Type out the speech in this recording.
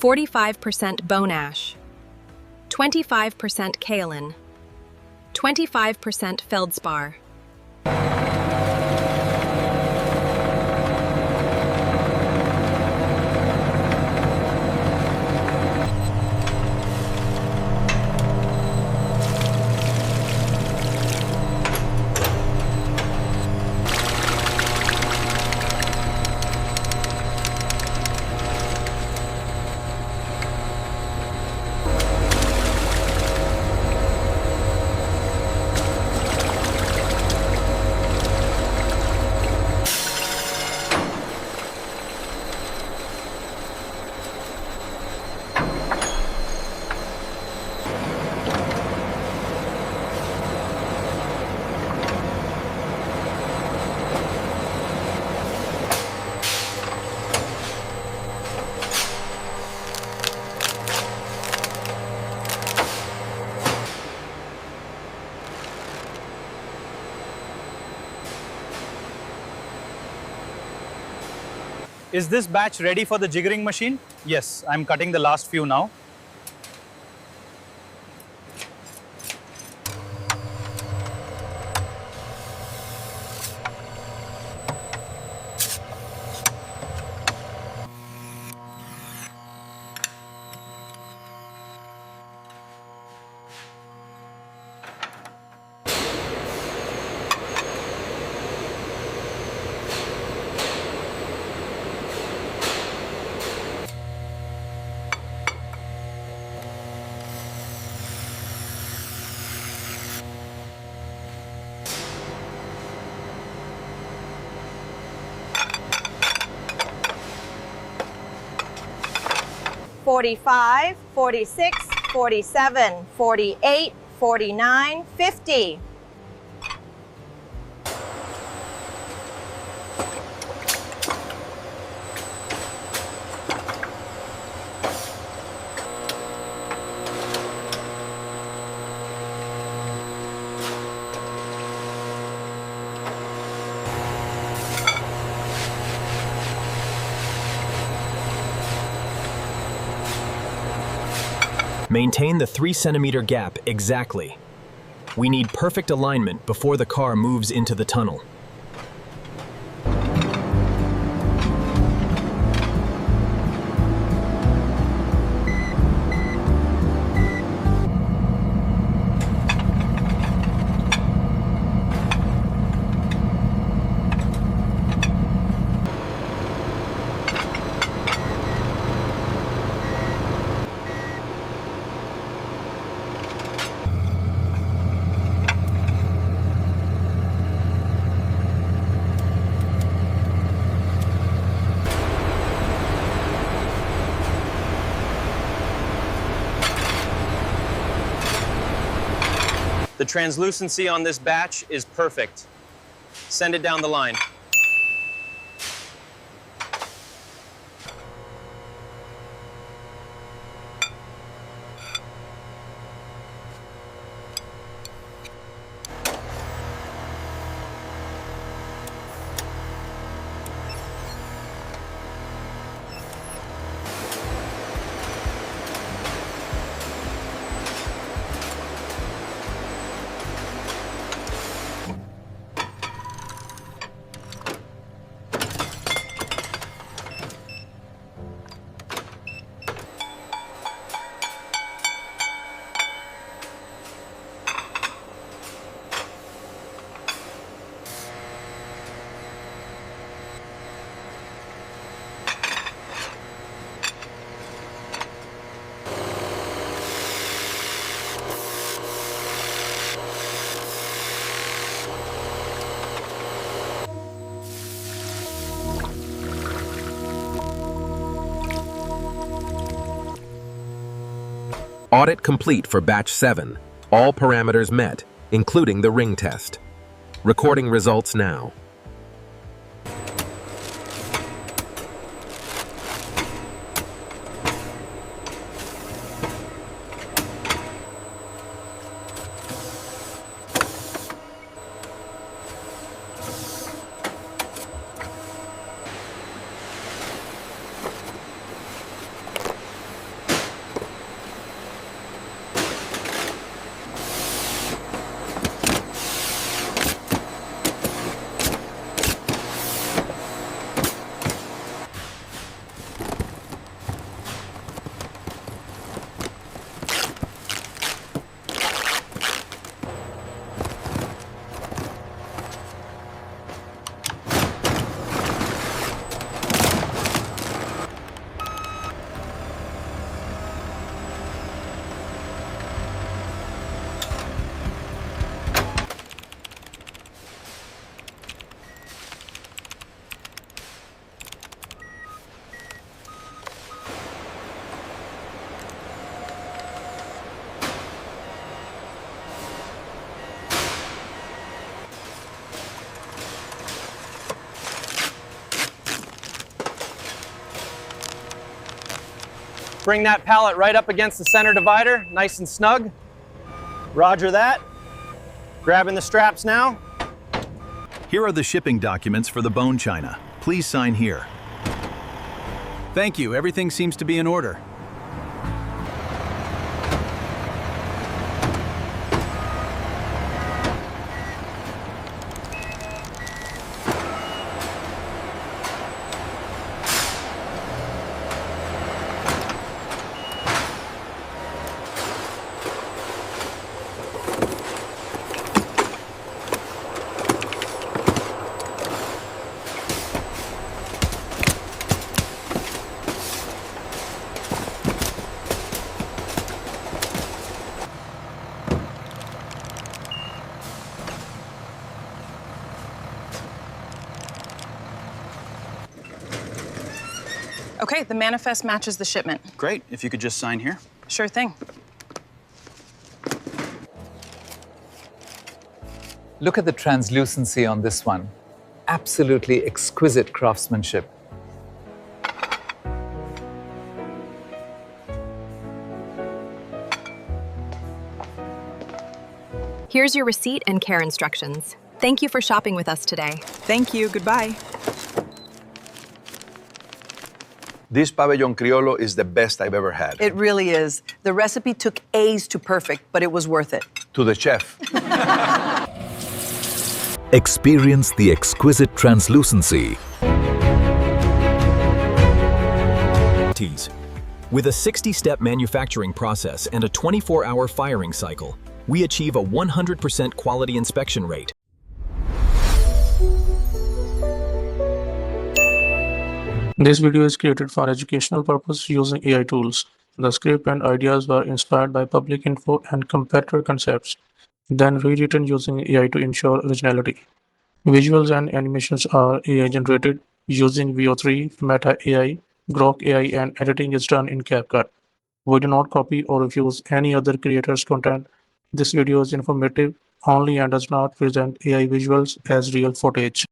45% bone ash, 25% kaolin, 25% feldspar. Is this batch ready for the jiggering machine? Yes, I'm cutting the last few now. $45, $46, $47, $48, $49, $50. Maintain the 3-centimeter gap exactly. We need perfect alignment before the car moves into the tunnel. The translucency on this batch is perfect. Send it down the line. Audit complete for batch 7. All parameters met, including the ring test. Recording results now. Bring that pallet right up against the center divider, nice and snug. Roger that. Grabbing the straps now. Here are the shipping documents for the bone china. Please sign here. Thank you. Everything seems to be in order. Okay, the manifest matches the shipment. Great. If you could just sign here. Sure thing. Look at the translucency on this one. Absolutely exquisite craftsmanship. Here's your receipt and care instructions. Thank you for shopping with us today. Thank you. Goodbye. This pabellon criollo is the best I've ever had. It really is. The recipe took A's to perfect, but it was worth it. To the chef. Experience the exquisite translucency. With a 60-step manufacturing process and a 24-hour firing cycle, we achieve a 100% quality inspection rate. This video is created for educational purpose using AI tools. The script and ideas were inspired by public info and competitor concepts, then rewritten using AI to ensure originality. Visuals and animations are AI generated using VO3, Meta AI, Grok AI, and editing is done in CapCut. We do not copy or use any other creator's content. This video is informative only and does not present AI visuals as real footage.